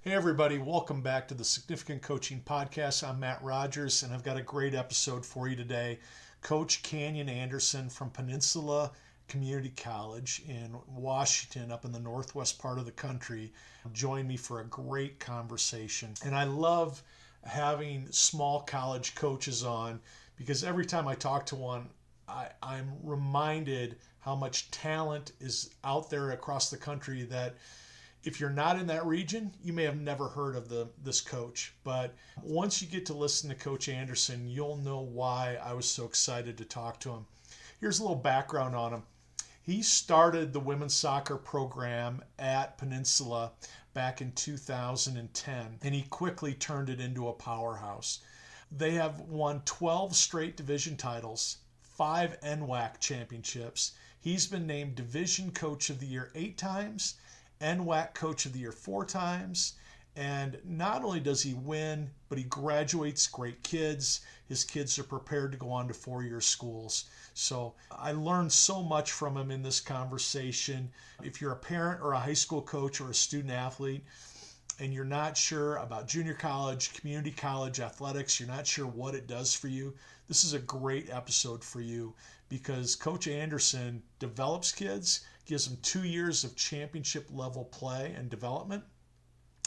Hey, everybody, welcome back to the Significant Coaching Podcast. I'm Matt Rogers, and I've got a great episode for you today. Coach Kanyon Anderson from Peninsula Community College in Washington, up in the northwest part of the country, joined me for a great conversation. And I love having small college coaches on because every time I talk to one, I'm reminded how much talent is out there across the country that if you're not in that region, you may have never heard of this coach. But once you get to listen to Coach Anderson, you'll know why I was so excited to talk to him. Here's a little background on him. He started the women's soccer program at Peninsula back in 2010, and he quickly turned it into a powerhouse. They have won 12 straight division titles, 5 NWAC championships. He's been named Division Coach of the Year 8 times, NWAC Coach of the Year 4 times, and not only does he win, but he graduates great kids. His kids are prepared to go on to 4-year schools. So I learned so much from him in this conversation. If you're a parent or a high school coach or a student athlete, and you're not sure about junior college, community college athletics, you're not sure what it does for you, this is a great episode for you because Coach Anderson develops kids, gives them 2 years of championship level play and development,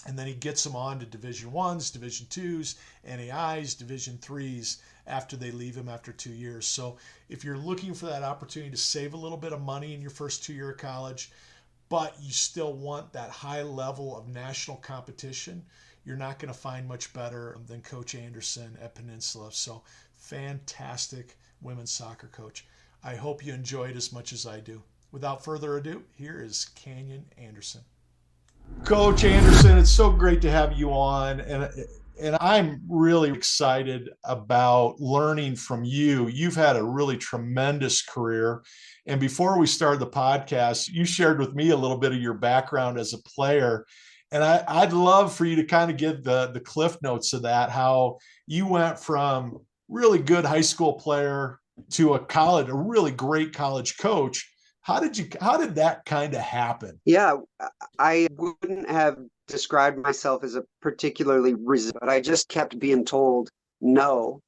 and then he gets them on to Division 1s, Division 2s, NAIs, Division 3s after they leave him after 2 years. So if you're looking for that opportunity to save a little bit of money in your first 2 year of college, but you still want that high level of national competition, you're not going to find much better than Coach Anderson at Peninsula. So fantastic women's soccer coach. I hope you enjoy it as much as I do. Without further ado, here is Kanyon Anderson. Coach Anderson, it's so great to have you on, and I'm really excited about learning from you. You've had a really tremendous career, and before we started the podcast, you shared with me a little bit of your background as a player, and I'd love for you to kind of give the cliff notes of that, how you went from really good high school player to a really great college coach. How did that kind of happen? Yeah, I wouldn't have described myself as a particularly resilient, but I just kept being told no.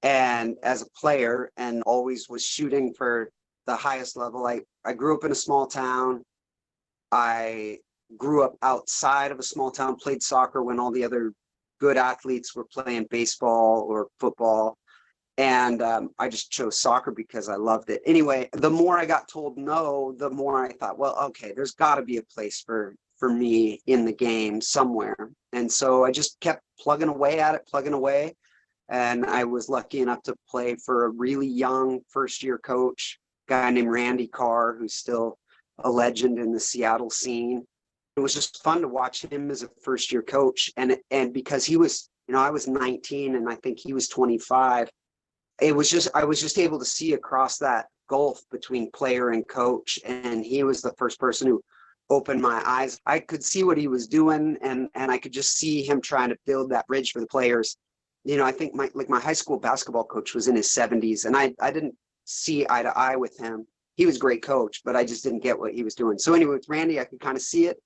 And as a player, and always was shooting for the highest level. I grew up in a small town. I grew up outside of a small town, played soccer when all the other good athletes were playing baseball or football. And I just chose soccer because I loved it. Anyway, the more I got told no, the more I thought, well, okay, there's got to be a place for me in the game somewhere. And so I just kept plugging away at it, plugging away. And I was lucky enough to play for a really young first-year coach, a guy named Randy Carr, who's still a legend in the Seattle scene. It was just fun to watch him as a first-year coach. And because he was, I was 19 and I think he was 25. I was just able to see across that gulf between player and coach, and he was the first person who opened my eyes. I could see what he was doing, and I could just see him trying to build that bridge for the players. I think my high school basketball coach was in his 70s, and I didn't see eye to eye with him. He was a great coach, but I just didn't get what he was doing. So anyway, with Randy, I could kind of see it,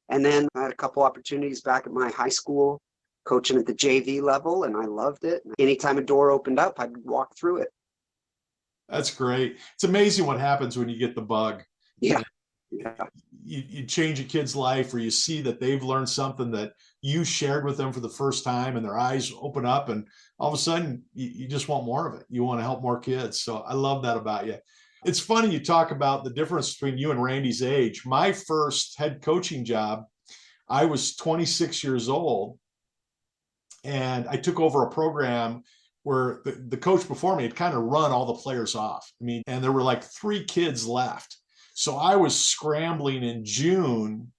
and then I had a couple opportunities back at my high school, coaching at the JV level, and I loved it. Anytime a door opened up, I'd walk through it. That's great. It's amazing what happens when you get the bug. Yeah. You change a kid's life, or you see that they've learned something that you shared with them for the first time, and their eyes open up, and all of a sudden you just want more of it. You want to help more kids. So I love that about you. It's funny you talk about the difference between you and Randy's age. My first head coaching job, I was 26 years old, and I took over a program where the coach before me had kind of run all the players off. And there were like 3 kids left. So I was scrambling in June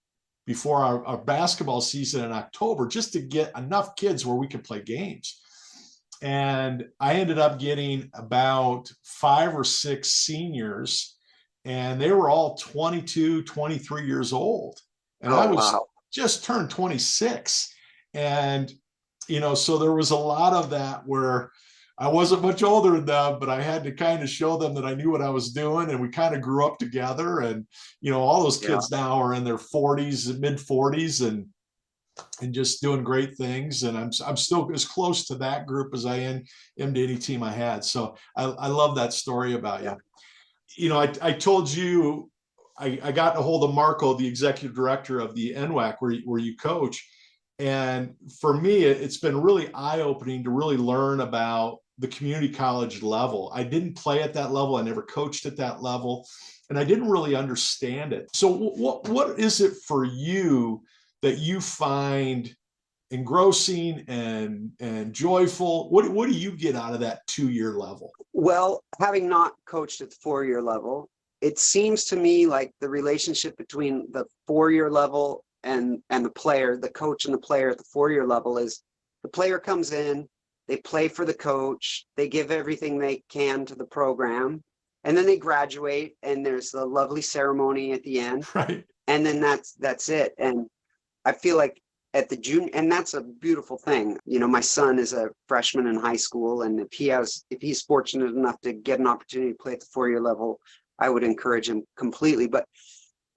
before our basketball season in October just to get enough kids where we could play games. And I ended up getting about 5 or 6 seniors, and they were all 22, 23 years old. And I was just turned 26. And so there was a lot of that where I wasn't much older than them, but I had to kind of show them that I knew what I was doing, and we kind of grew up together. And all those kids now are in their 40s, mid 40s, and and just doing great things. And I'm still as close to that group as I am to any team I had. So I love that story about you. Yeah. You know, I told you I got a hold of Marco, the executive director of the NWAC, where you coach. And for me, it's been really eye-opening to really learn about the community college level. I didn't play at that level. I never coached at that level, and I didn't really understand it. So what is it for you that you find engrossing and joyful? What do you get out of that 2-year level? Well, having not coached at the 4-year level, it seems to me like the relationship between the 4-year level and the player, the coach and the player at the 4-year level, is the player comes in, they play for the coach, they give everything they can to the program, and then they graduate, and there's the lovely ceremony at the end, Right. and then that's it. And I feel like at the junior, and that's a beautiful thing. You know, my son is a freshman in high school, and if he's fortunate enough to get an opportunity to play at the 4-year level, I would encourage him completely. But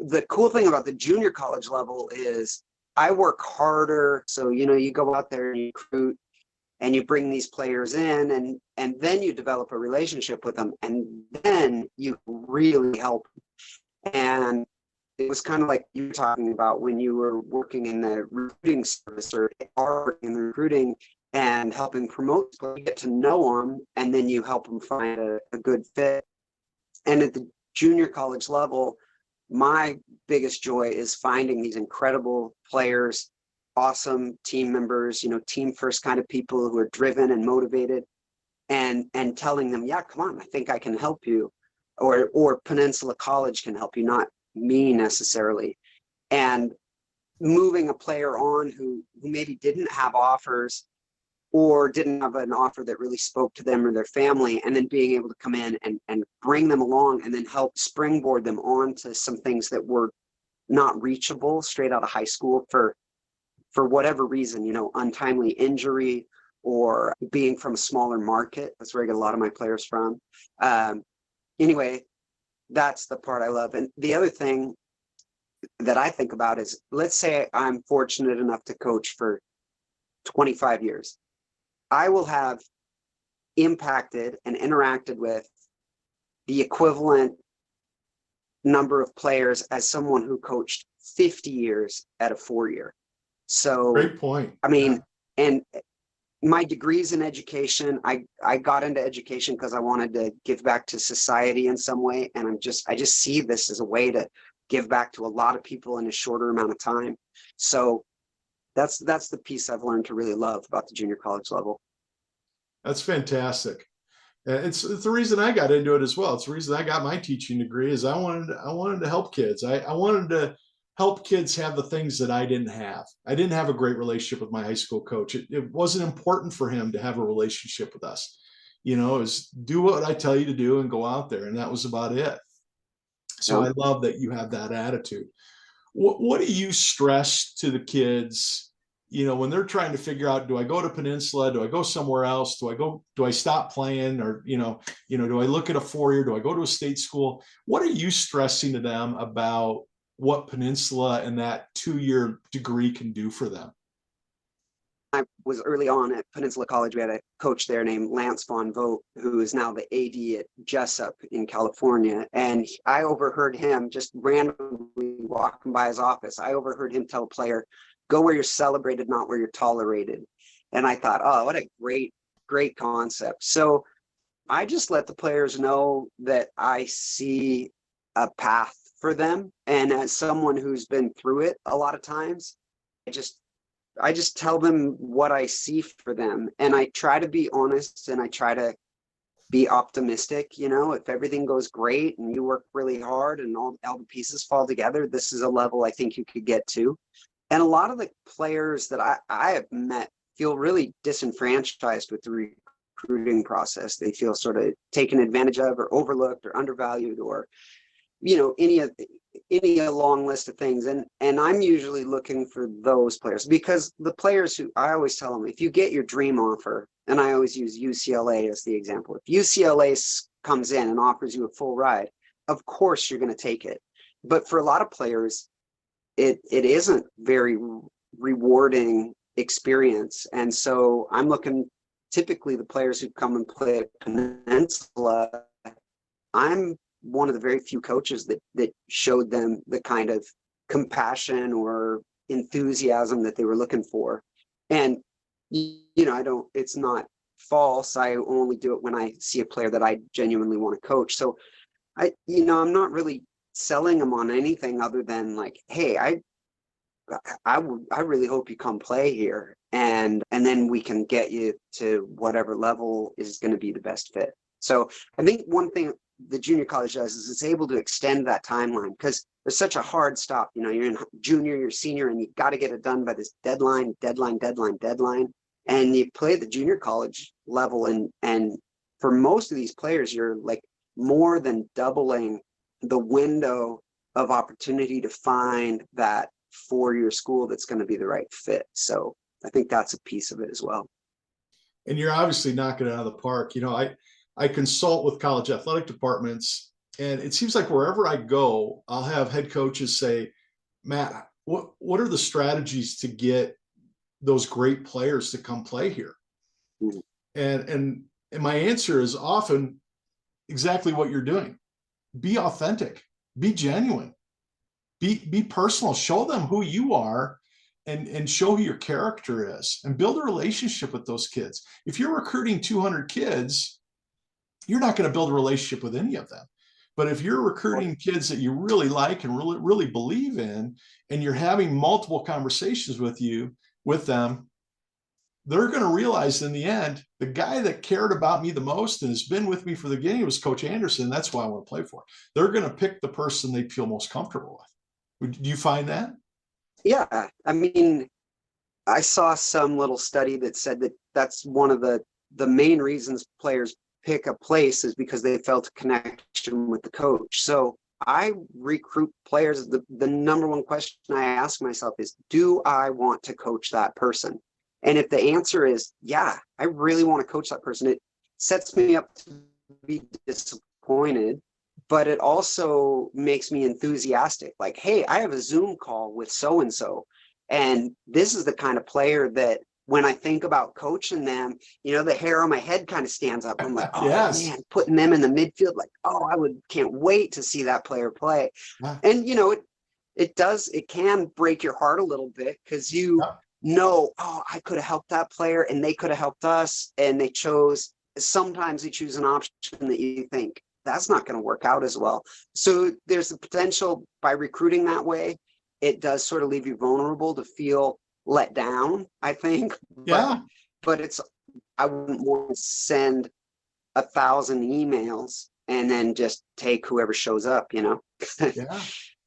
the cool thing about the junior college level is I work harder. So, you know, you go out there and you recruit and you bring these players in, and then you develop a relationship with them, and then you really help. And it was kind of like you were talking about when you were working in the recruiting service or in the recruiting and helping promote, you get to know them, and then you help them find a good fit. And at the junior college level, my biggest joy is finding these incredible players, awesome team members, you know, team first kind of people who are driven and motivated, and telling them, yeah, come on, I think I can help you, or Peninsula College can help you, not me necessarily. And moving a player on who maybe didn't have offers or didn't have an offer that really spoke to them or their family, and then being able to come in and bring them along and then help springboard them on to some things that were not reachable straight out of high school for whatever reason, you know, untimely injury or being from a smaller market. That's where I get a lot of my players from. Anyway, that's the part I love. And the other thing that I think about is, let's say I'm fortunate enough to coach for 25 years. I will have impacted and interacted with the equivalent number of players as someone who coached 50 years at a 4-year. So, Great point. I mean, yeah. And my degrees in education, I got into education because I wanted to give back to society in some way. And I just see this as a way to give back to a lot of people in a shorter amount of time. So that's the piece I've learned to really love about the junior college level. That's fantastic. It's the reason I got into it as well. It's the reason I got my teaching degree, is I wanted to help kids. I wanted to help kids have the things that I didn't have. I didn't have a great relationship with my high school coach. It wasn't important for him to have a relationship with us. You know, it was do what I tell you to do and go out there. And that was about it. So I love that you have that attitude. What do you stress to the kids, you know, when they're trying to figure out, do I go to Peninsula? Do I go somewhere else? Do I stop playing? Or, do I look at a 4-year? Do I go to a state school? What are you stressing to them about what Peninsula and that 2-year degree can do for them? I was early on at Peninsula College. We had a coach there named Lance Von Vogt, who is now the AD at Jessup in California. And I overheard him just randomly walking by his office. I overheard him tell a player, go where you're celebrated, not where you're tolerated. And I thought, oh, what a great, great concept. So I just let the players know that I see a path for them. And as someone who's been through it a lot of times, I just tell them what I see for them. And I try to be honest, and I try to be optimistic. You know, if everything goes great and you work really hard and all the pieces fall together, this is a level I think you could get to. And a lot of the players that I have met feel really disenfranchised with the recruiting process. They feel sort of taken advantage of or overlooked or undervalued, or, you know, any long list of things. And I'm usually looking for those players, because the players who, I always tell them, if you get your dream offer, and I always use UCLA as the example, if UCLA comes in and offers you a full ride, of course you're going to take it. But for a lot of players, it isn't very rewarding experience. And so I'm looking, typically the players who come and play at Peninsula, I'm one of the very few coaches that showed them the kind of compassion or enthusiasm that they were looking for. And it's not false. I only do it when I see a player that I genuinely want to coach. So I'm not really selling them on anything other than like, hey, I really hope you come play here, and then we can get you to whatever level is going to be the best fit. So I think one thing the junior college does is it's able to extend that timeline, because there's such a hard stop. You're in junior, you're senior, and you got to get it done by this deadline. And you play the junior college level, and for most of these players, you're like more than doubling the window of opportunity to find that four-year school that's going to be the right fit. So I think that's a piece of it as well. And you're obviously knocking it out of the park. I consult with college athletic departments, and it seems like wherever I go, I'll have head coaches say, Matt, what are the strategies to get those great players to come play here? Mm-hmm. And my answer is often exactly what you're doing. Be authentic, be genuine, be personal, show them who you are, and show who your character is, and build a relationship with those kids. If you're recruiting 200 kids, you're not going to build a relationship with any of them. But if you're recruiting kids that you really like and really believe in, and you're having multiple conversations with them, they're going to realize in the end, the guy that cared about me the most and has been with me for the beginning was Coach Anderson. That's why I want to play for. They're going to pick the person they feel most comfortable with. Do you find that? Yeah. I mean, I saw some little study that said that that's one of the main reasons players pick a place is because they felt a connection with the coach. So I recruit players. The number one question I ask myself is, do I want to coach that person? And if the answer is, yeah, I really want to coach that person, it sets me up to be disappointed, but it also makes me enthusiastic. Like, hey, I have a Zoom call with so-and-so, and this is the kind of player that when I think about coaching them, the hair on my head kind of stands up. I'm like, oh yes, man, putting them in the midfield, like, oh, can't wait to see that player play. Yeah. And, it can break your heart a little bit, because I could have helped that player and they could have helped us. And sometimes they choose an option that you think that's not going to work out as well. So there's the potential by recruiting that way. It does sort of leave you vulnerable to feel let down, I think. Yeah. But I wouldn't want to send 1,000 emails and then just take whoever shows up, Yeah.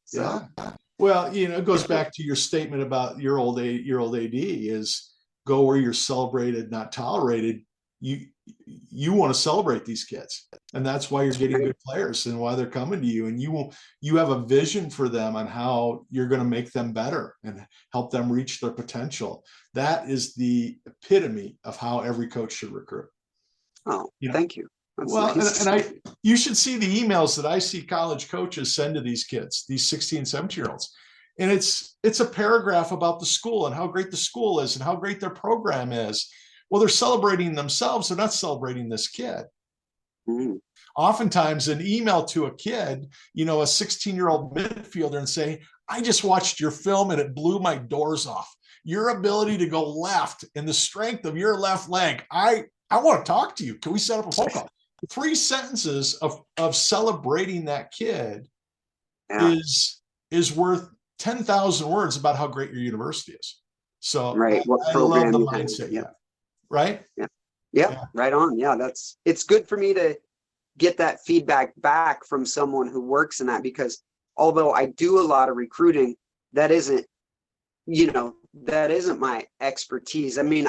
So. Yeah. Well, it goes back to your statement about your old AD is go where you're celebrated, not tolerated. You want to celebrate these kids, and that's why you're getting good players and why they're coming to you. And you have a vision for them on how you're going to make them better and help them reach their potential. That is the epitome of how every coach should recruit. Oh, thank you. That's well, nice. and you should see the emails that I see college coaches send to these kids, these 16, 17-year-olds. And it's a paragraph about the school and how great the school is and how great their program is. Well, they're celebrating themselves. They're not celebrating this kid. Mm-hmm. Oftentimes an email to a kid, a 16-year-old midfielder, and say, I just watched your film and it blew my doors off. Your ability to go left and the strength of your left leg. I want to talk to you. Can we set up a phone call? 3 sentences of celebrating that kid is worth 10,000 words about how great your university is. So right. I love the mindset you have. Right? Yeah. Right on. Yeah. It's good for me to get that feedback back from someone who works in that, because although I do a lot of recruiting, that isn't my expertise. I mean,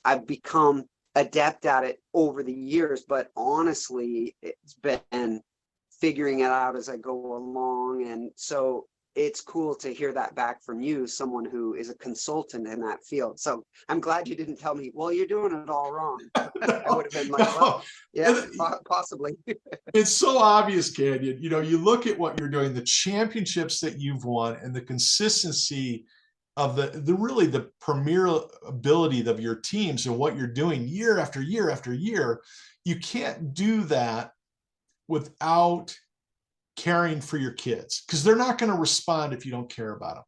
I've become adept at it over the years, but honestly, it's been figuring it out as I go along. And so it's cool to hear that back from you, someone who is a consultant in that field. So I'm glad you didn't tell me, well, you're doing it all wrong. I would have been like, well, yeah, possibly. It's so obvious, Kanyon. You look at what you're doing, the championships that you've won, and the consistency of the really the premier ability of your teams and what you're doing year after year after year, you can't do that without caring for your kids, because they're not going to respond if you don't care about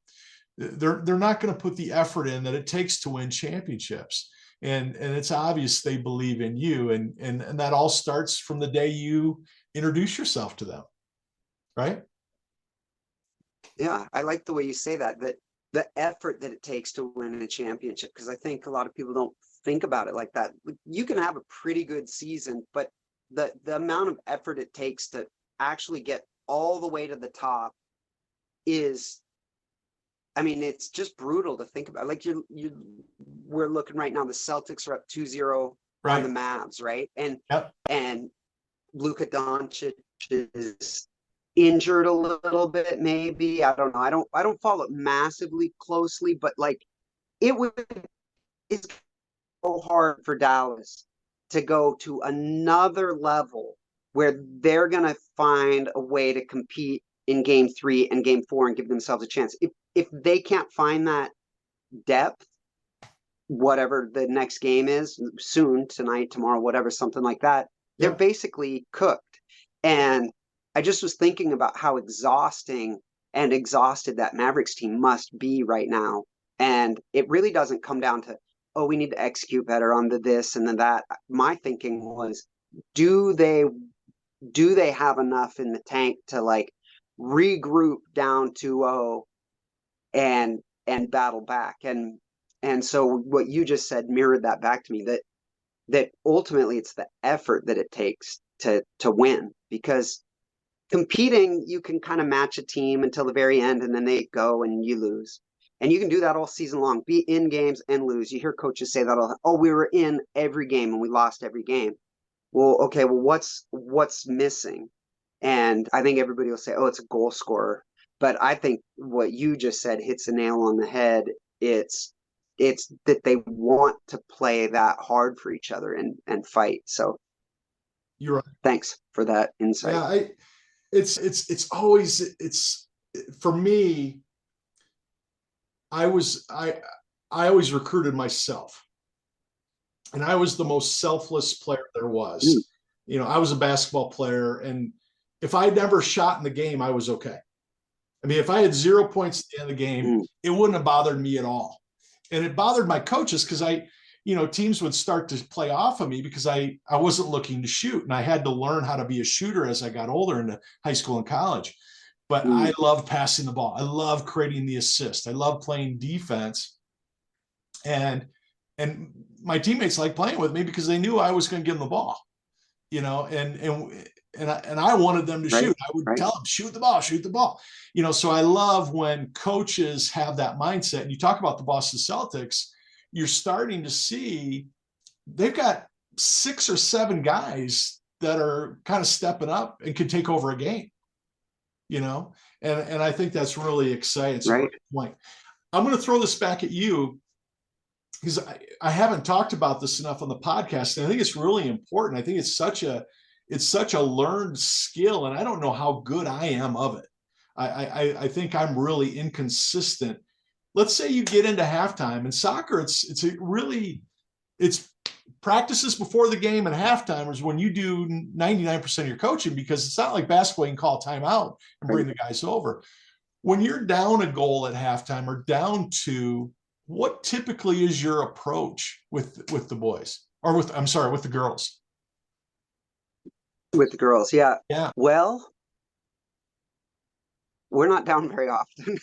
them. They're not going to put the effort in that it takes to win championships. And it's obvious they believe in you, and that all starts from the day you introduce yourself to them, right? Yeah, I like the way you say that, that the effort that it takes to win a championship, because I think a lot of people don't think about it like that. You can have a pretty good season, but the amount of effort it takes to actually get all the way to the top is, I mean, it's just brutal to think about. Like we're looking right now, the Celtics are up 2-0 on the Right. Mavs, right? Yep. And Luka Doncic is injured a little bit, maybe. I don't know. I don't follow it massively closely, but like it's so hard for Dallas to go to another level where they're gonna find a way to compete in game 3 and game 4 and give themselves a chance. If they can't find that depth, whatever the next game is, soon, tonight, tomorrow, whatever, something like that, they're Yep. basically cooked. And I just was thinking about how exhausting and exhausted that Mavericks team must be right now. And it really doesn't come down to, oh, we need to execute better on the this and the that. My thinking was, do they have enough in the tank to like regroup down 2-0 and battle back? And so what you just said mirrored that back to me, that ultimately it's the effort that it takes to win, because competing, you can kind of match a team until the very end and then they go and you lose. And you can do that all season long, be in games and lose. You hear coaches say that all, oh, we were in every game and we lost every game. Well, okay, well, what's missing? And I think everybody will say, oh, it's a goal scorer. But I think what you just said hits the nail on the head. It's that they want to play that hard for each other and fight. So You're right. thanks for that insight. Yeah. It's always, it's for me, I was, I always recruited myself, and I was the most selfless player there Mm, was. I was a basketball player, and if I never shot in the game, I was okay. I mean, if I had 0 points at the end of the game, mm, it wouldn't have bothered me at all. And it bothered my coaches because teams would start to play off of me because I wasn't looking to shoot. And I had to learn how to be a shooter as I got older into high school and college. But I mm, love passing the ball. I love creating the assist. I love playing defense. And my teammates liked playing with me because they knew I was going to give them the ball, and I wanted them to right, shoot. I would right, tell them, shoot the ball, shoot the ball. So I love when coaches have that mindset. And you talk about the Boston Celtics, you're starting to see they've got 6 or 7 guys that are kind of stepping up and can take over a game, and I think that's really exciting. It's a right. great point. I'm going to throw this back at you because I haven't talked about this enough on the podcast, and I think it's really important. I think it's such a learned skill, and I don't know how good I am of it. I think I'm really inconsistent. Let's say you get into halftime in soccer. It's practices before the game, and halftime is when you do 99% of your coaching, because it's not like basketball. You can call timeout and Right. bring the guys over. When you're down a goal at halftime or down 2, what typically is your approach with the boys, or with the girls? With the girls, yeah. Yeah. Well, we're not down very often,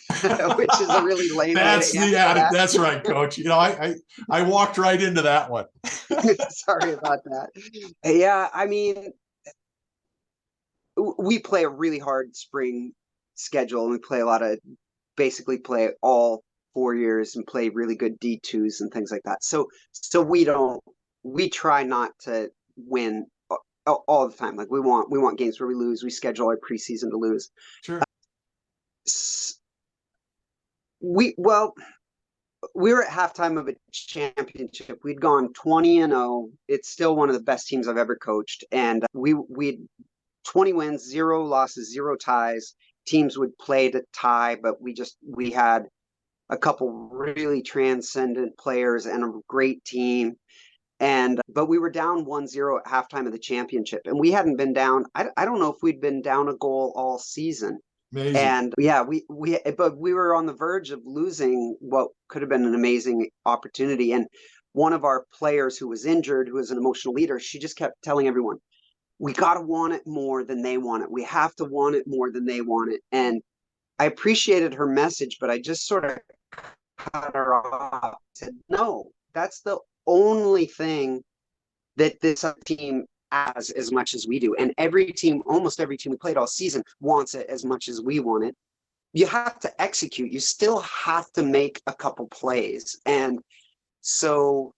which is a really lame way That's to the answer added. that. That's right, coach. I walked right into that one. Sorry about that. Yeah, I mean, we play a really hard spring schedule, and we play a lot of, basically play all 4 years and play really good D2s and things like that. So we try not to win all the time. Like we want games where we lose. We schedule our preseason to lose. Sure. Well, we were at halftime of a championship. We'd gone 20-0. It's still one of the best teams I've ever coached. And we'd 20 wins, 0 losses, 0 ties. Teams would play to tie, but we had a couple really transcendent players and a great team. And but we were down 1-0 at halftime of the championship, and we hadn't been down. I don't know if we'd been down a goal all season. Amazing. And yeah, but we were on the verge of losing what could have been an amazing opportunity. And one of our players who was injured, who was an emotional leader, she just kept telling everyone, we got to want it more than they want it. We have to want it more than they want it. And I appreciated her message, but I just sort of cut her off. I said, no, that's the only thing that this team has as much as we do. And every team, almost every team we played all season, wants it as much as we want it. You have to execute. You still have to make a couple plays. And so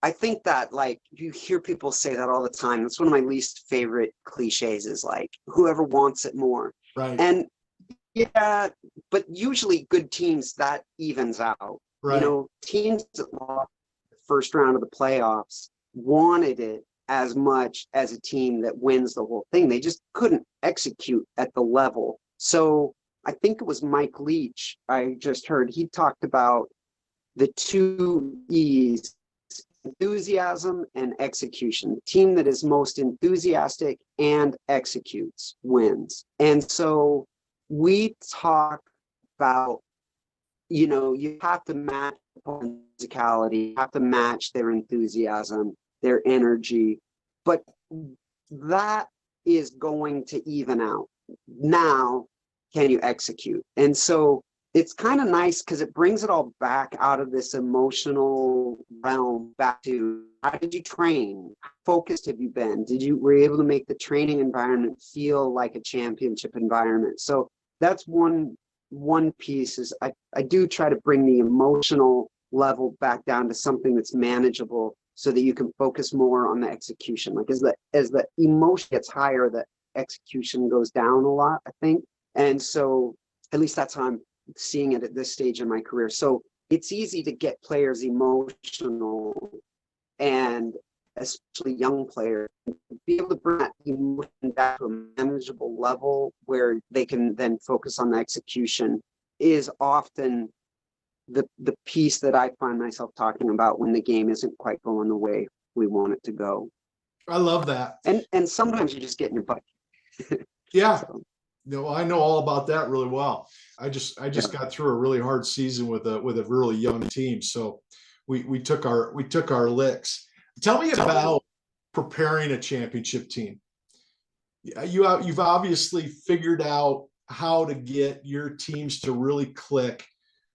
I think that, like, you hear people say that all the time. That's one of my least favorite cliches, is like, whoever wants it more. Right. And yeah, but usually good teams, that evens out. Right. You know, teams that lost the first round of the playoffs wanted it as much as a team that wins the whole thing. They just couldn't execute at the level. So I think it was Mike Leach, I just heard, he talked about the two E's, enthusiasm and execution. The team that is most enthusiastic and executes wins. And so we talk about, you know, you have to match physicality, you have to match their enthusiasm, their energy, but that is going to even out. Now, can you execute? And so it's kind of nice because it brings it all back out of this emotional realm back to, how did you train? How focused have you been? Were you able to make the training environment feel like a championship environment? So that's one piece, is I do try to bring the emotional level back down to something that's manageable, so that you can focus more on the execution. Like, as the emotion gets higher, the execution goes down a lot, I think. And so at least that's how I'm seeing it at this stage in my career. So it's easy to get players emotional, and especially young players, be able to bring that emotion back to a manageable level where they can then focus on the execution, is often the piece that I find myself talking about when the game isn't quite going the way we want it to go. I love that. And sometimes you just get in your butt. Yeah. So. No, I know all about that really well. I just got through a really hard season with a really young team. So we took our licks. Tell me about preparing a championship team. You've obviously figured out how to get your teams to really click.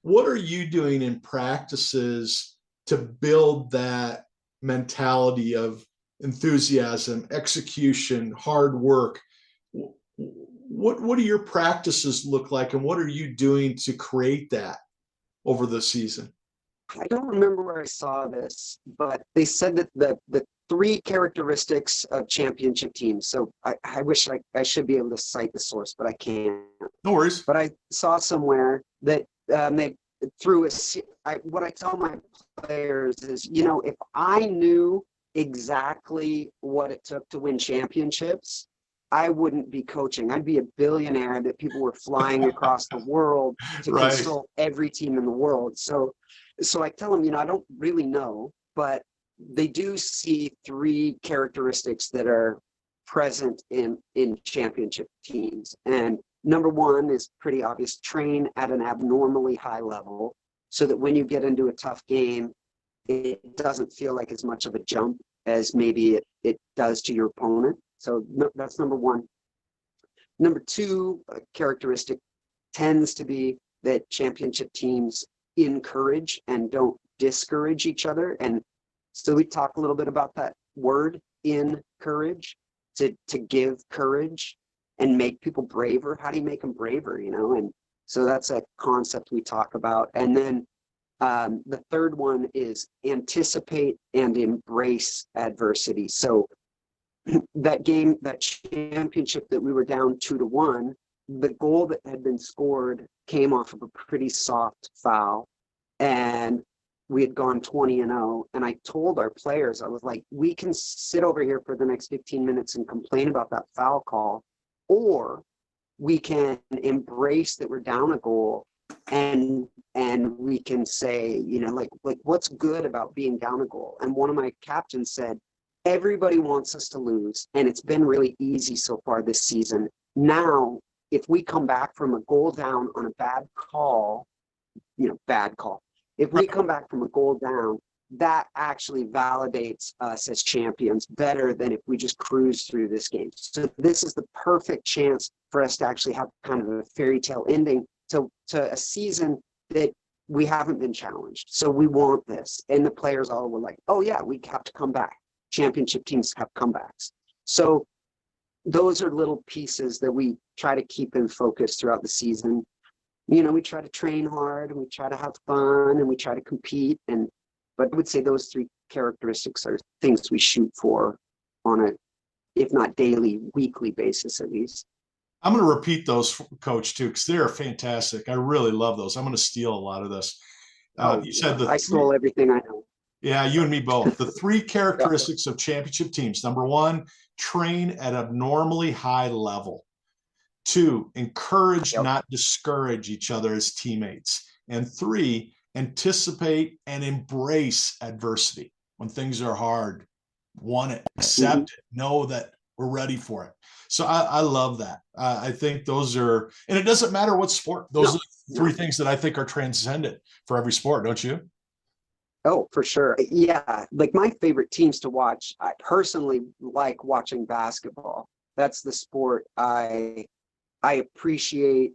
What are you doing in practices to build that mentality of enthusiasm, execution, hard work? What do your practices look like, and what are you doing to create that over the season? I don't remember where I saw this, but they said that the three characteristics of championship teams. So I wish I should be able to cite the source, but I can't. No worries. But I saw somewhere that they threw what I tell my players is, you know, if I knew exactly what it took to win championships, I wouldn't be coaching. I'd be a billionaire that people were flying across the world to consult every team in the world. So I tell them, you know, I don't really know, but they do see three characteristics that are present in championship teams. And number one is pretty obvious: train at an abnormally high level, so that when you get into a tough game, it doesn't feel like as much of a jump as maybe it does to your opponent. So that's number one. Number two characteristic tends to be that championship teams encourage and don't discourage each other. And so we talk a little bit about that word, encourage, to give courage and make people braver. How do you make them braver, you know? And so that's a concept we talk about. And then the third one is anticipate and embrace adversity. So that game, that championship that we were down 2-1, the goal that had been scored came off of a pretty soft foul, and we had gone 20-0. And I told our players, I was like, we can sit over here for the next 15 minutes and complain about that foul call, or we can embrace that we're down a goal and we can say, like what's good about being down a goal. And one of my captains said, everybody wants us to lose, and it's been really easy so far this season. Now, if we come back from a goal down on a bad call, bad call. If we come back from a goal down, that actually validates us as champions better than if we just cruise through this game. So this is the perfect chance for us to actually have kind of a fairy tale ending to a season that we haven't been challenged. So we want this. And the players all were like, oh yeah, we have to come back. Championship teams have comebacks. So those are little pieces that we try to keep in focus throughout the season. We try to train hard, and we try to have fun, and we try to compete. But I would say those three characteristics are things we shoot for on a, if not daily, weekly basis at least. I'm going to repeat those, Coach, too, because they're fantastic. I really love those. I'm going to steal a lot of this. You said I stole everything I know. Yeah, you and me both. The three characteristics of championship teams. Number one, train at a normally high level. Two, encourage, not discourage each other as teammates. And three, anticipate and embrace adversity. When things are hard, want it, accept it, know that we're ready for it. So I love that. I think those are, and it doesn't matter what sport. Those are three things that I think are transcendent for every sport, don't you? Oh, for sure. Yeah. Like my favorite teams to watch, I personally like watching basketball. That's the sport I appreciate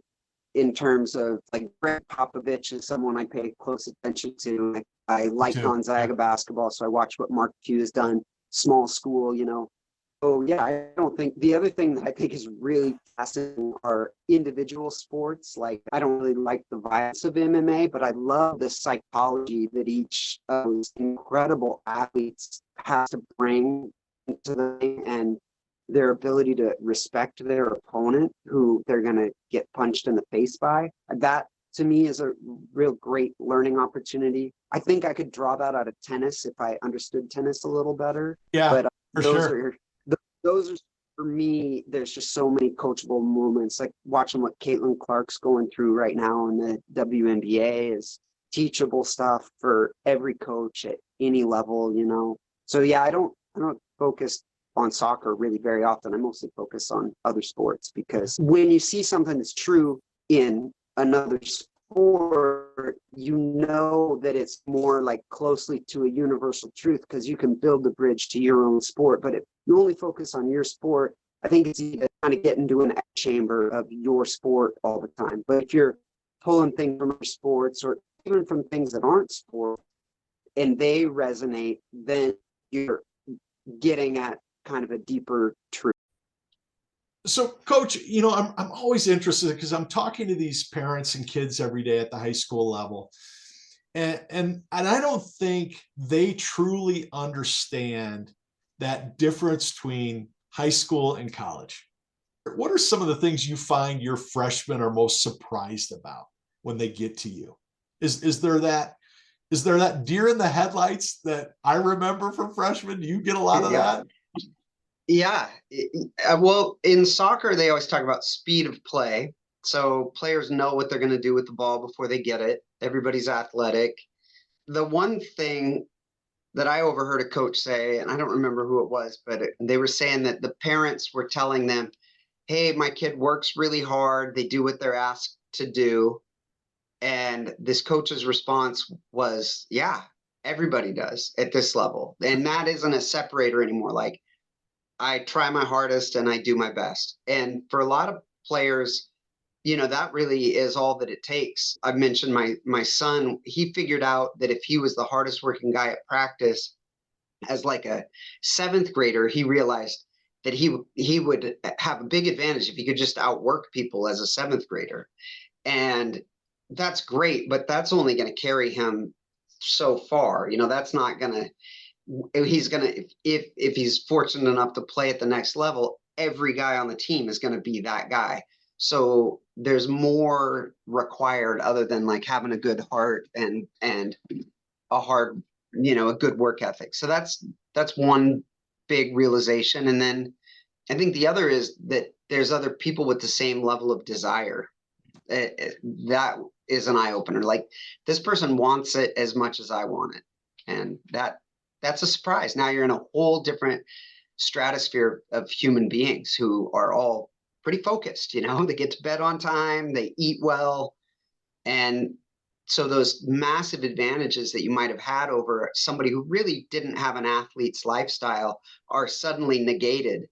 in terms of, like, Greg Popovich is someone I pay close attention to. I like Gonzaga basketball, so I watch what Mark Q has done, small school, Oh yeah, I don't think the other thing that I think is really fascinating are individual sports. Like, I don't really like the violence of MMA, but I love the psychology that each of those incredible athletes has to bring to the thing, and their ability to respect their opponent who they're going to get punched in the face by. That to me is a real great learning opportunity. I think I could draw that out of tennis if I understood tennis a little better. Yeah, but those are for me, there's just so many coachable moments, like watching what Caitlin Clark's going through right now in the WNBA is teachable stuff for every coach at any level. So yeah, I don't focus on soccer really very often. I mostly focus on other sports, because when you see something that's true in another sport, that it's more like closely to a universal truth, because you can build the bridge to your own sport. But if you only focus on your sport, I think it's easy to kind of get into an echo chamber of your sport all the time. But if you're pulling things from other sports, or even from things that aren't sport, and they resonate, then you're getting at kind of a deeper truth. So, Coach, I'm always interested, because I'm talking to these parents and kids every day at the high school level. And I don't think they truly understand that difference between high school and college. What are some of the things you find your freshmen are most surprised about when they get to you? Is there that deer in the headlights that I remember from freshmen? Do you get a lot of that? Yeah. Well, in soccer, they always talk about speed of play. So players know what they're going to do with the ball before they get it. Everybody's athletic. The one thing that I overheard a coach say, and I don't remember who it was, but they were saying that the parents were telling them, hey, my kid works really hard. They do what they're asked to do. And this coach's response was, yeah, everybody does at this level. And that isn't a separator anymore. Like, I try my hardest and I do my best. And for a lot of players, that really is all that it takes. I mentioned my son, he figured out that if he was the hardest working guy at practice as like a 7th grader, he realized that he would have a big advantage if he could just outwork people as a 7th grader. And that's great, but that's only going to carry him so far. That's not going to, he's going to, if he's fortunate enough to play at the next level, every guy on the team is going to be that guy. So there's more required other than like having a good heart and a hard, a good work ethic. So that's one big realization. And then I think the other is that there's other people with the same level of desire. That is an eye opener. Like, this person wants it as much as I want it. And that's a surprise. Now you're in a whole different stratosphere of human beings who are all pretty focused, they get to bed on time, they eat well. And so those massive advantages that you might have had over somebody who really didn't have an athlete's lifestyle are suddenly negated.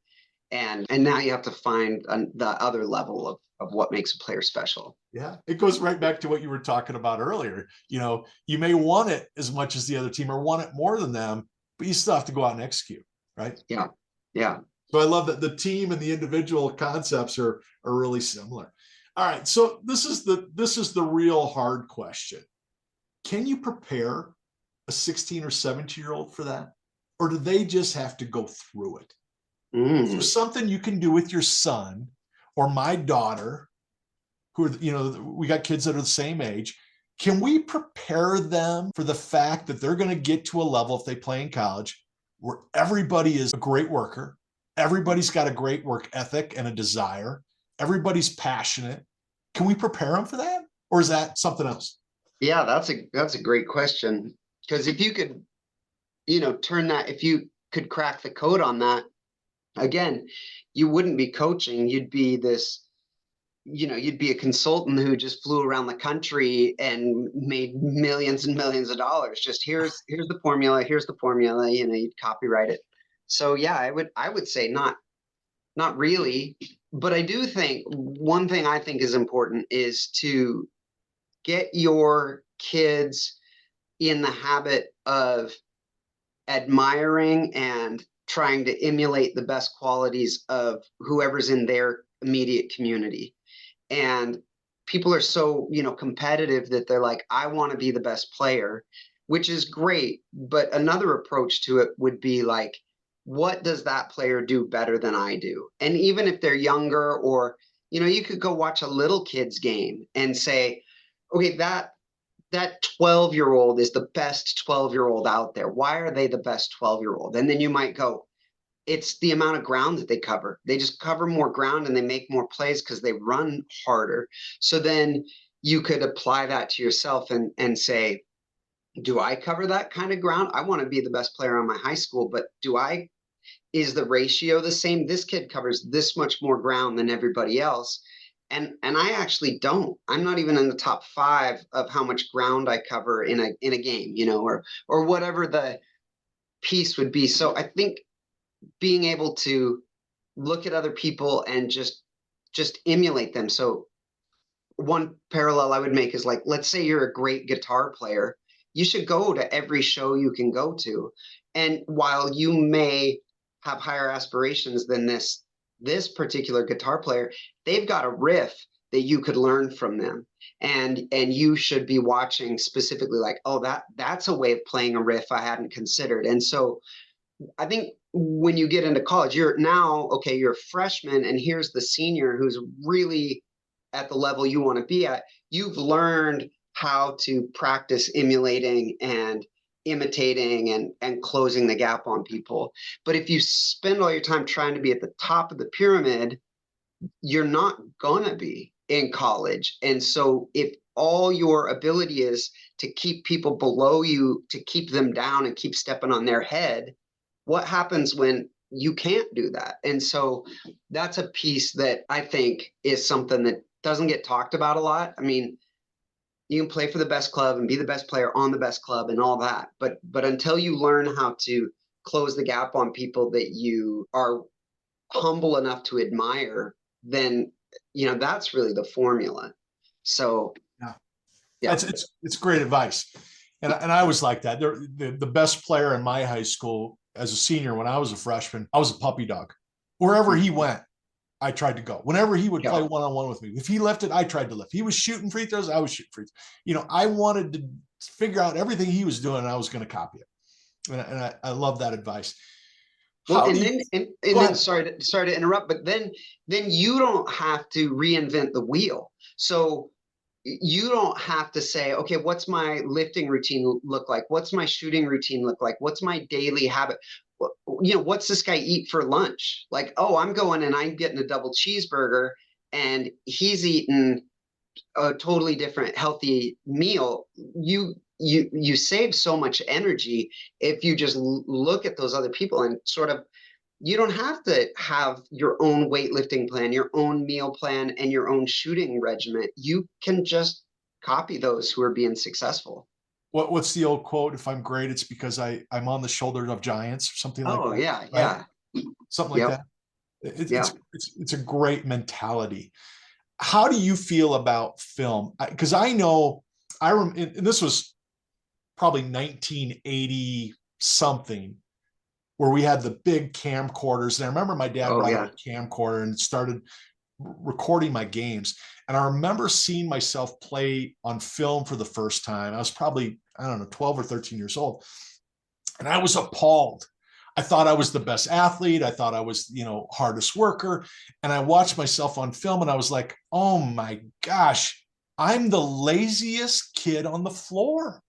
And now you have to find the other level of what makes a player special. Yeah, it goes right back to what you were talking about earlier. You may want it as much as the other team or want it more than them, but you still have to go out and execute, right? Yeah. Yeah. So I love that the team and the individual concepts are really similar. All right, so this is the real hard question. Can you prepare a 16 or 17-year-old for that? Or do they just have to go through it? Is there something you can do with your son or my daughter, who are, we got kids that are the same age? Can we prepare them for the fact that they're going to get to a level, if they play in college, where everybody is a great worker, everybody's got a great work ethic and a desire, everybody's passionate? Can we prepare them for that? Or is that something else? Yeah, that's a great question. Because if you could, if you could crack the code on that, again, you wouldn't be coaching. You'd be you'd be a consultant who just flew around the country and made millions and millions of dollars. Just here's the formula, you'd copyright it. So yeah, I would say not really. But I do think one thing I think is important is to get your kids in the habit of admiring and trying to emulate the best qualities of whoever's in their immediate community. And people are so, competitive that they're like, I want to be the best player, which is great. But another approach to it would be like, what does that player do better than I do? And even if they're younger, or, you could go watch a little kid's game and say, okay, that 12-year-old is the best 12-year-old out there. Why are they the best 12-year-old? And then you might go, it's the amount of ground that they cover. They just cover more ground and they make more plays because they run harder. So then you could apply that to yourself and say, do I cover that kind of ground? I want to be the best player on my high school, but is the ratio the same? This kid covers this much more ground than everybody else. And I actually don't. I'm not even in the top 5 of how much ground I cover in a game, or whatever the piece would be. So I think being able to look at other people and just emulate them. So one parallel I would make is like, let's say you're a great guitar player. You should go to every show you can go to. And while you may have higher aspirations than this particular guitar player, they've got a riff that you could learn from them. And you should be watching specifically like, oh, that's a way of playing a riff I hadn't considered. And so I think when you get into college, you're a freshman, and here's the senior who's really at the level you want to be at. You've learned how to practice emulating and imitating and closing the gap on people. But if you spend all your time trying to be at the top of the pyramid, you're not gonna be in college. And so if all your ability is to keep people below you, to keep them down and keep stepping on their head, what happens when you can't do that? And so that's a piece that I think is something that doesn't get talked about a lot. I mean, you can play for the best club and be the best player on the best club and all that. But until you learn how to close the gap on people that you are humble enough to admire, then, that's really the formula. So yeah. It's great advice. And I was like that. The best player in my high school as a senior, when I was a freshman, I was a puppy dog. Wherever he went, I tried to go. Whenever he would play one-on-one with me, if he lifted, I tried to lift. He was shooting free throws, I was shooting free throws. I wanted to figure out everything he was doing, and I was going to copy it. And I love that advice. Well, then sorry to interrupt, but then you don't have to reinvent the wheel. So you don't have to say, okay, what's my lifting routine look like? What's my shooting routine look like? What's my daily habit? What's this guy eat for lunch? Like, oh, I'm going and I'm getting a double cheeseburger, and he's eating a totally different healthy meal, you save so much energy if you just look at those other people and sort of, you don't have to have your own weightlifting plan, your own meal plan, and your own shooting regimen. You can just copy those who are being successful. What's the old quote? If I'm great, it's because I'm on the shoulders of giants, or something like Oh that. yeah, Right? yeah. Something like Yep. that. It, Yeah. it's a great mentality. How do you feel about film? Because I know and this was probably 1980 something, where we had the big camcorders. And I remember my dad Oh brought yeah. out a camcorder and started recording my games. And I remember seeing myself play on film for the first time. I was probably, I don't know, 12 or 13 years old. And I was appalled. I thought I was the best athlete. I thought I was, hardest worker. And I watched myself on film and I was like, oh my gosh, I'm the laziest kid on the floor.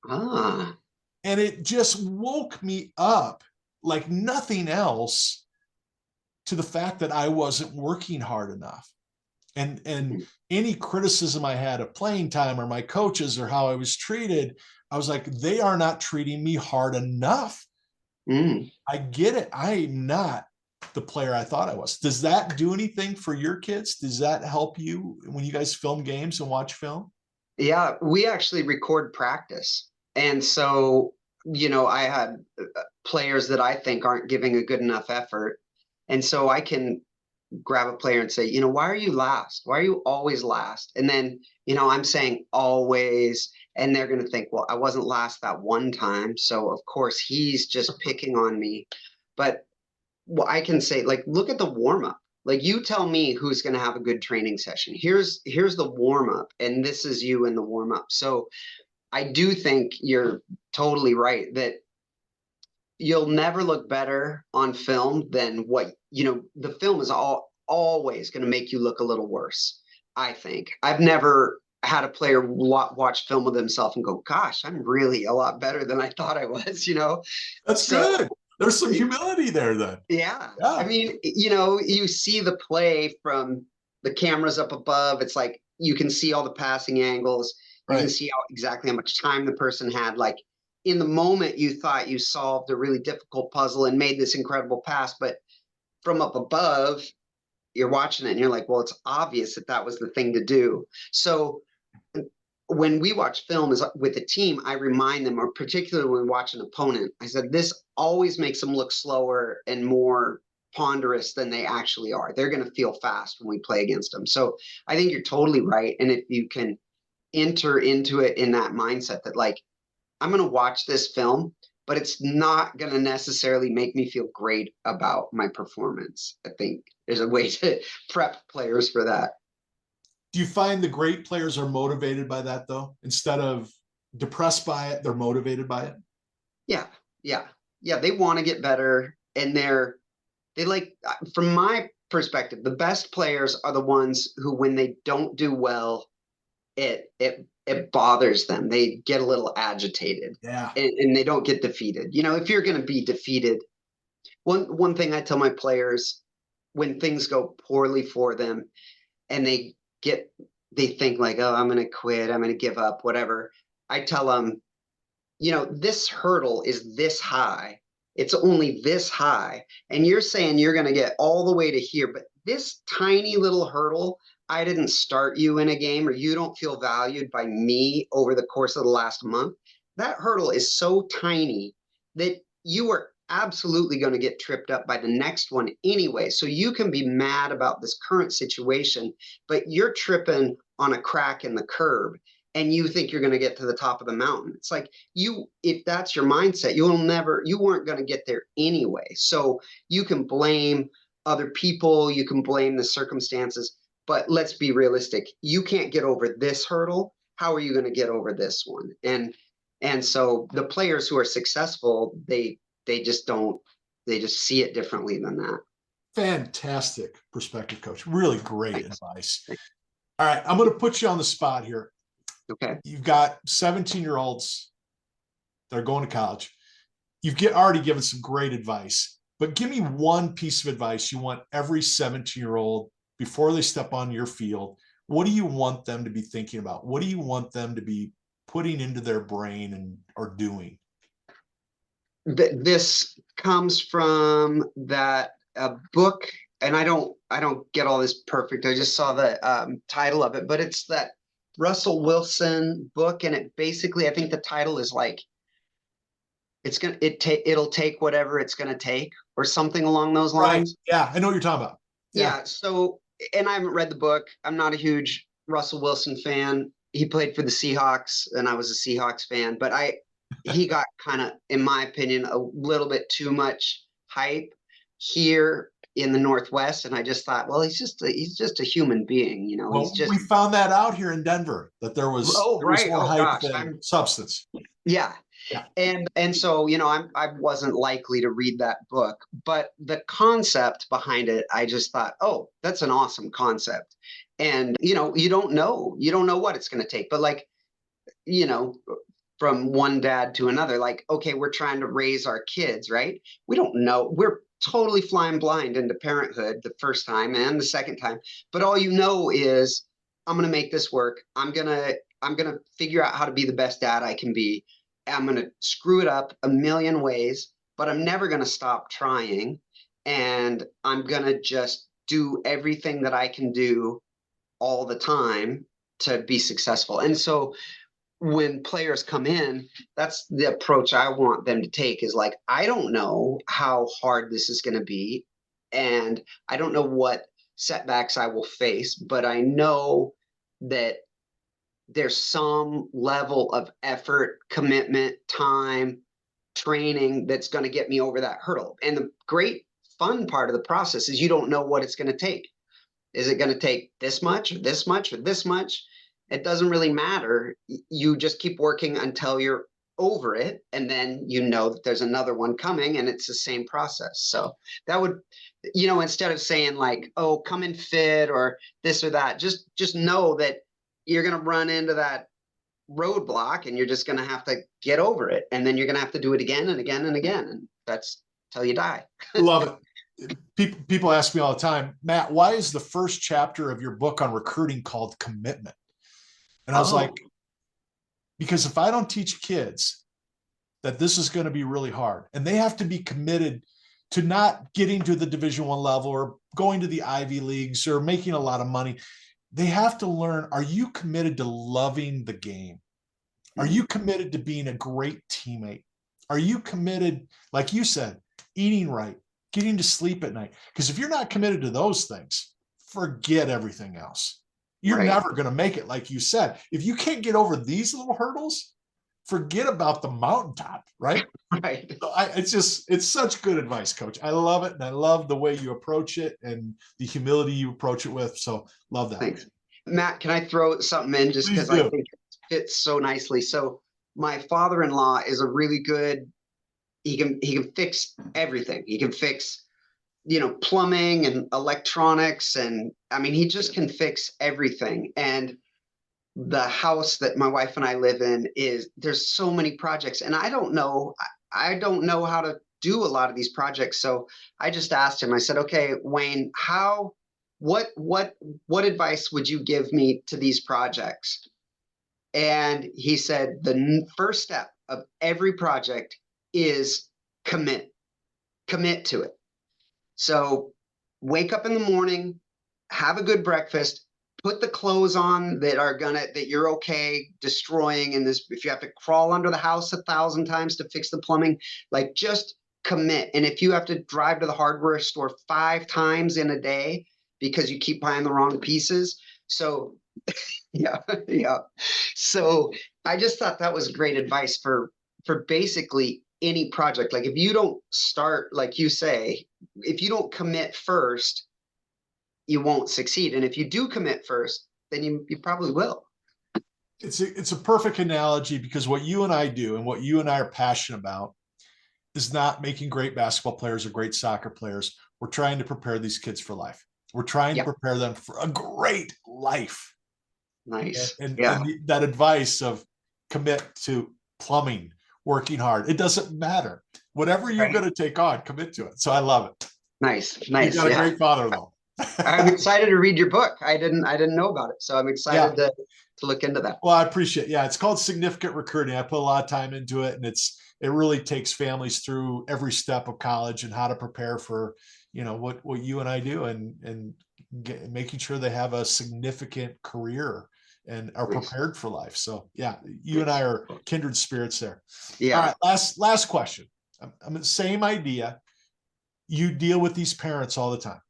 Ah. And it just woke me up like nothing else to the fact that I wasn't working hard enough. And any criticism I had of playing time or my coaches or how I was treated, I was like, they are not treating me hard enough. Mm. I get it. I'm not the player I thought I was. Does that do anything for your kids? Does that help you when you guys film games and watch film? Yeah, we actually record practice. And so, I had players that I think aren't giving a good enough effort. And so I can grab a player and say, why are you last? Why are you always last? And then, I'm saying always, and they're going to think, well, I wasn't last that one time. So of course he's just picking on me. But well, I can say, like, look at the warm up. Like, you tell me who's going to have a good training session. Here's the warm up, and this is you in the warm up. So I do think you're totally right that you'll never look better on film than what, the film is always going to make you look a little worse. I think I've never had a player watch film with himself and go, gosh, I'm really a lot better than I thought I was. That's So good. There's some humility there then. yeah. I Yeah. mean, you see the play from the cameras up above. It's like you can see all the passing angles. You can Right. see exactly how much time the person had. Like, in the moment, you thought you solved a really difficult puzzle and made this incredible pass, but from up above, you're watching it and you're like, well, it's obvious that that was the thing to do. So when we watch film with a team, I remind them, or particularly when we watch an opponent, I said, this always makes them look slower and more ponderous than they actually are. They're going to feel fast when we play against them. So I think you're totally right. And if you can enter into it in that mindset that, like, I'm going to watch this film, but it's not going to necessarily make me feel great about my performance. I think there's a way to prep players for that. Do you find the great players are motivated by that though? Instead of depressed by it, they're motivated by it? Yeah. Yeah. Yeah. They want to get better, and they like, from my perspective, the best players are the ones who, when they don't do well, it bothers them. They get a little agitated, Yeah. and they don't get defeated. If you're going to be defeated, one thing I tell my players when things go poorly for them and they think like, oh, I'm going to quit, I'm going to give up, whatever. I tell them, this hurdle is this high. It's only this high. And you're saying you're going to get all the way to here, but this tiny little hurdle, I didn't start you in a game, or you don't feel valued by me over the course of the last month. That hurdle is so tiny that you are absolutely going to get tripped up by the next one anyway. So you can be mad about this current situation, but you're tripping on a crack in the curb and you think you're going to get to the top of the mountain. It's like, if that's your mindset, you weren't going to get there anyway. So you can blame other people, you can blame the circumstances, but let's be realistic. You can't get over this hurdle. How are you going to get over this one? And so the players who are successful, they just see it differently than that. Fantastic perspective, coach. Really great advice. All right. I'm going to put you on the spot here. Okay. You've got 17-year-olds that are going to college. You've already given some great advice, but give me one piece of advice you want every 17-year-old before they step on your field what do you want them to be thinking about? What do you want them to be putting into their brain and or doing? This comes from that book, and I don't get all this perfect. I just saw the title of it, but it's that Russell Wilson book, and it basically, I think the title is like, it'll take whatever it's gonna take, or something along those lines. Right. Yeah, I know what you're talking about. Yeah. So, and I haven't read the book. I'm not a huge Russell Wilson fan. He played for the Seahawks, and I was a Seahawks fan, but he got kind of, in my opinion, a little bit too much hype here in the Northwest. And I just thought, well, he's just a human being, you know. Well, we found that out here in Denver, that there was more hype than substance. Yeah. Yeah. And so, you know, I wasn't likely to read that book, but the concept behind it, I just thought, oh, that's an awesome concept. And, you know, you don't know what it's going to take, but like, you know, from one dad to another, like, okay, we're trying to raise our kids, right? We don't know. We're totally flying blind into parenthood the first time and the second time. But all you know is, I'm going to make this work. I'm going to figure out how to be the best dad I can be. I'm going to screw it up a million ways, but I'm never going to stop trying. And I'm going to just do everything that I can do all the time to be successful. And so when players come in, that's the approach I want them to take, is like, I don't know how hard this is going to be, and I don't know what setbacks I will face, but I know that there's some level of effort, commitment, time, training that's going to get me over that hurdle. And the great fun part of the process is you don't know what it's going to take. Is it going to take this much or this much or this much? It doesn't really matter. You just keep working until you're over it. And then you know that there's another one coming, and it's the same process. So that would, you know, instead of saying like, oh, come in fit or this or that, just know that you're going to run into that roadblock, and you're just going to have to get over it. And then you're going to have to do it again and again and again. And that's till you die. Love it. People ask me all the time, Matt, why is the first chapter of your book on recruiting called Commitment? And I was like, because if I don't teach kids that this is going to be really hard, and they have to be committed to not getting to the Division I level or going to the Ivy Leagues or making a lot of money, they have to learn, are you committed to loving the game? Are you committed to being a great teammate? Are you committed, like you said, eating right, getting to sleep at night? Because if you're not committed to those things, forget everything else. You're never going to make it. Like you said, if you can't get over these little hurdles, forget about the mountaintop, right? Right. So it's such good advice, Coach. I love it. And I love the way you approach it and the humility you approach it with. So love that. Thanks. Matt, can I throw something in just because I think it fits so nicely? So my father-in-law is a really good, he can fix everything. He can fix, you know, plumbing and electronics. And I mean, he just can fix everything. And the house that my wife and I live in there's so many projects, and I don't know how to do a lot of these projects. So I just asked him, I said, okay, Wayne, what advice would you give me to these projects? And he said, the first step of every project is commit to it. So wake up in the morning, have a good breakfast, put the clothes on that you're okay destroying in this. If you have to crawl under the house 1,000 times to fix the plumbing, like, just commit. And if you have to drive to the hardware store 5 times in a day because you keep buying the wrong pieces. So yeah. So I just thought that was great advice for basically any project. Like, if you don't start, like you say, if you don't commit first, you won't succeed. And if you do commit first, then you probably will. It's a perfect analogy, because what you and I do and what you and I are passionate about is not making great basketball players or great soccer players. We're trying to prepare these kids for life. We're trying to prepare them for a great life. Nice. And that advice of commit to plumbing, working hard, it doesn't matter. Whatever you're going to take on, commit to it. So I love it. Nice. You got a great father-in-law. I'm excited to read your book. I didn't know about it, so I'm Yeah. excited to look into that. Well, I appreciate it. Yeah, it's called Significant Recruiting. I put a lot of time into it, and it really takes families through every step of college and how to prepare for, what you and I do, and making sure they have a significant career and are Nice. prepared for life. So yeah, you and I Nice. are kindred spirits there. All Yeah. right, last question. I'm the same idea. You deal with these parents all the time.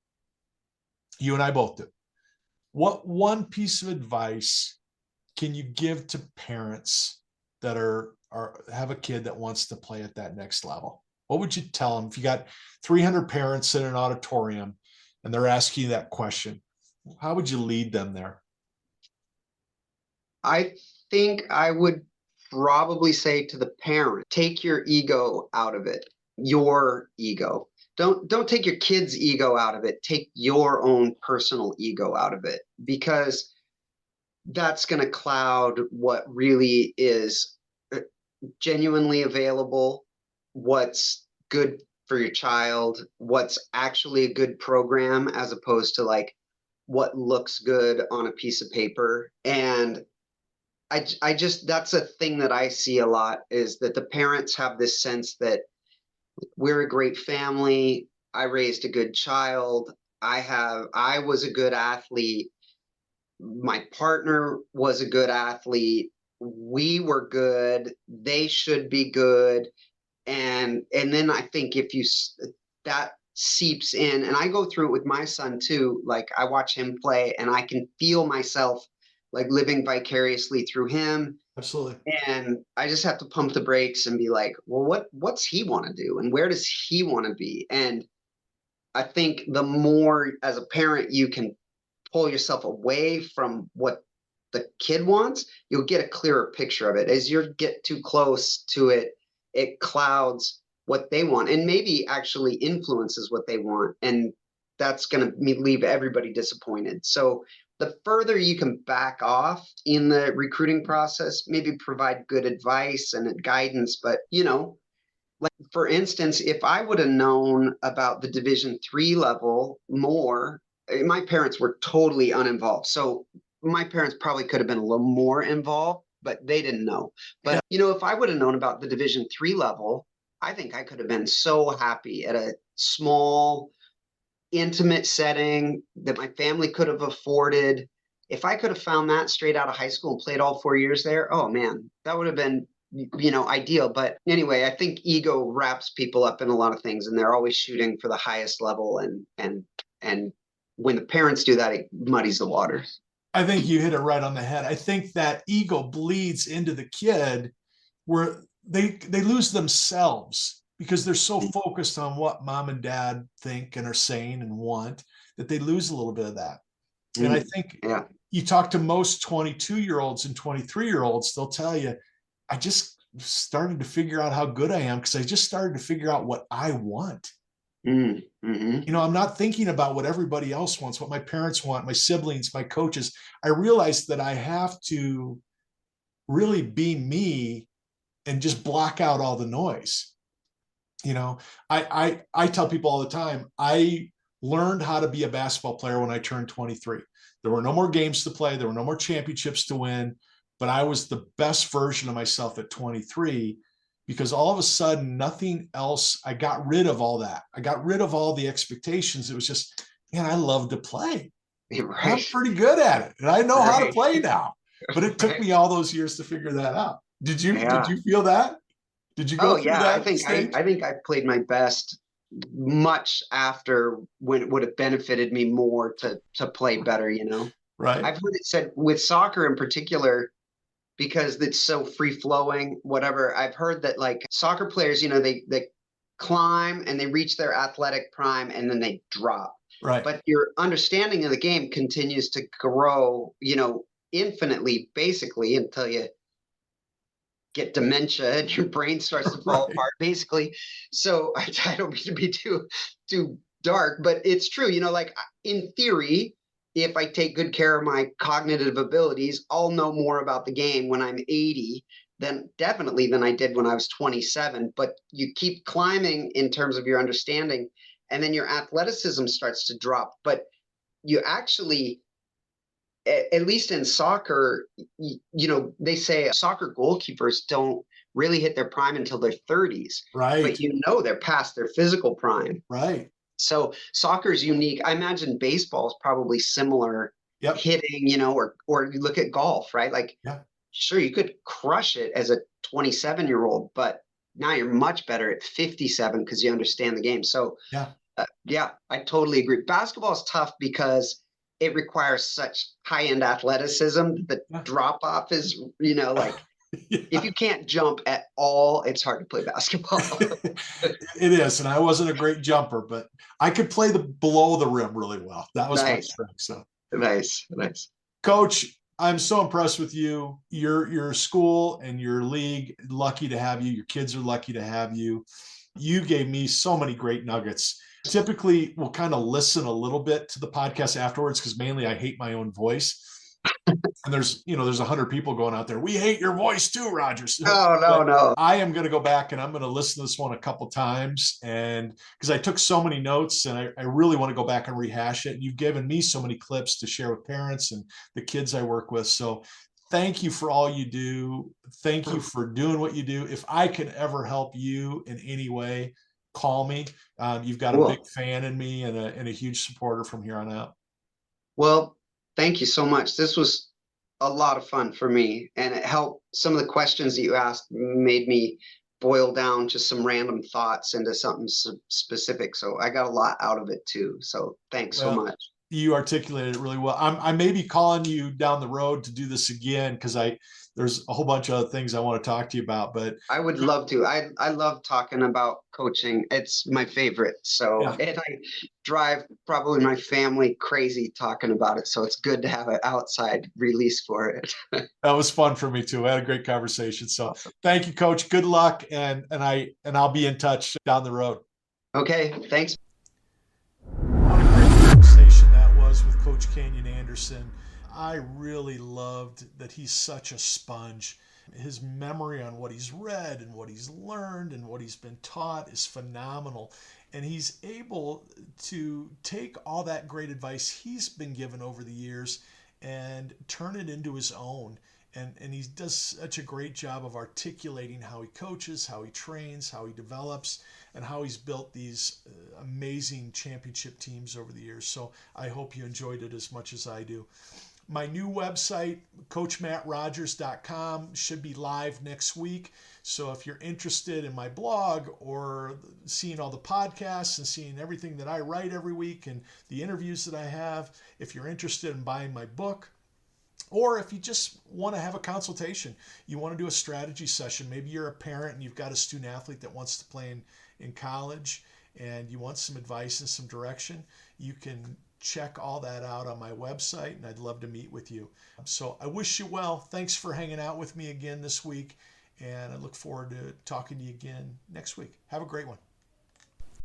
You and I both do. What one piece of advice can you give to parents that are have a kid that wants to play at that next level? What would you tell them if you got 300 parents in an auditorium and they're asking you that question? How would you lead them there? I think I would probably say to the parent, take your ego out of it. Your ego. Don't take your kid's ego out of it. Take your own personal ego out of it, because that's going to cloud what really is genuinely available, what's good for your child, what's actually a good program, as opposed to like what looks good on a piece of paper. And I just, that's a thing that I see a lot, is that the parents have this sense that we're a great family. I raised a good child. I was a good athlete. My partner was a good athlete. We were good. They should be good. And then I think if you that seeps in, and I go through it with my son too. Like I watch him play and I can feel myself like living vicariously through him. Absolutely. And I just have to pump the brakes and be like, well, what's he want to do and where does he want to be? And I think the more as a parent you can pull yourself away from what the kid wants, you'll get a clearer picture of it. As you get too close to it, it clouds what they want and maybe actually influences what they want. And that's going to leave everybody disappointed. So the further you can back off in the recruiting process, maybe provide good advice and guidance, but like for instance, if I would have known about the Division 3 level more, my parents were totally uninvolved. So my parents probably could have been a little more involved, but they didn't know. But if I would have known about the Division 3 level, I think I could have been so happy at a small, intimate setting that my family could have afforded. If I could have found that straight out of high school and played all 4 years there, oh man, that would have been ideal. But anyway, I think ego wraps people up in a lot of things, and they're always shooting for the highest level, and when the parents do that, it muddies the water. I think you hit it right on the head. I think that ego bleeds into the kid where they lose themselves because they're so focused on what mom and dad think and are saying and want, that they lose a little bit of that. And I think you talk to most 22-year-olds and 23-year-olds, they'll tell you, I just started to figure out how good I am because I just started to figure out what I want. Mm-hmm. I'm not thinking about what everybody else wants, what my parents want, my siblings, my coaches. I realized that I have to really be me and just block out all the noise. I tell people all the time, I learned how to be a basketball player when I turned 23. There were no more games to play. There were no more championships to win, but I was the best version of myself at 23 because all of a sudden, nothing else, I got rid of all that. I got rid of all the expectations. It was just, man, I love to play. Right. I'm pretty good at it. And I know how to play now, but it took me all those years to figure that out. Did you feel that? Did you go through that stage? I think I played my best much after when it would have benefited me more to play better, Right. I've heard it said with soccer in particular, because it's so free flowing, whatever. I've heard that like soccer players, they climb and they reach their athletic prime and then they drop. Right. But your understanding of the game continues to grow, infinitely, basically, until you get dementia and your brain starts to fall apart, basically. So I don't mean to be too dark, but it's true. Like in theory, if I take good care of my cognitive abilities, I'll know more about the game when I'm 80 than I did when I was 27. But you keep climbing in terms of your understanding, and then your athleticism starts to drop. But you actually, at least in soccer, they say soccer goalkeepers don't really hit their prime until their 30s, Right. but they're past their physical prime. Right. So soccer is unique. I imagine baseball is probably similar Yep. hitting, or you look at golf, right? Like, Yeah. sure, you could crush it as a 27-year-old, but now you're much better at 57 because you understand the game. So Yeah. yeah, I totally agree. Basketball is tough because it requires such high-end athleticism. The Yeah. drop-off is, like, Yeah. if you can't jump at all, it's hard to play basketball. It is, and I wasn't a great jumper, but I could play the below the rim really well. That was my Nice, strength. So, nice. Coach, I'm so impressed with you. Your school and your league, lucky to have you. Your kids are lucky to have you. You gave me so many great nuggets. Typically, we'll kind of listen a little bit to the podcast afterwards because mainly I hate my own voice. And there's 100 people going out there. We hate your voice too, Rogers. No. I am going to go back and I'm going to listen to this one a couple times, and because I took so many notes and I really want to go back and rehash it. And you've given me so many clips to share with parents and the kids I work with. So thank you for all you do. Thank you for doing what you do. If I can ever help you in any way, call me. You've got a big fan in me and a huge supporter from here on out. Well, thank you so much. This was a lot of fun for me, and it helped. Some of the questions that you asked made me boil down just some random thoughts into something specific. So I got a lot out of it too. So thanks so much. You articulated it really well. I may be calling you down the road to do this again because there's a whole bunch of other things I want to talk to you about. But I would love to. I love talking about coaching. It's my favorite. So and I drive probably my family crazy talking about it. So it's good to have an outside release for it. That was fun for me too. I had a great conversation. So thank you, Coach. Good luck, and I'll be in touch down the road. Okay, thanks. What a great conversation that was with Coach Kanyon Anderson. I really loved that he's such a sponge. His memory on what he's read and what he's learned and what he's been taught is phenomenal. And he's able to take all that great advice he's been given over the years and turn it into his own. And he does such a great job of articulating how he coaches, how he trains, how he develops, and how he's built these amazing championship teams over the years. So I hope you enjoyed it as much as I do. My new website, coachmattrogers.com, should be live next week. So if you're interested in my blog or seeing all the podcasts and seeing everything that I write every week and the interviews that I have, if you're interested in buying my book, or if you just want to have a consultation, you want to do a strategy session, maybe you're a parent and you've got a student athlete that wants to play in college and you want some advice and some direction, you can check all that out on my website, and I'd love to meet with you. So I wish you well. Thanks for hanging out with me again this week, and I look forward to talking to you again next week. Have a great one.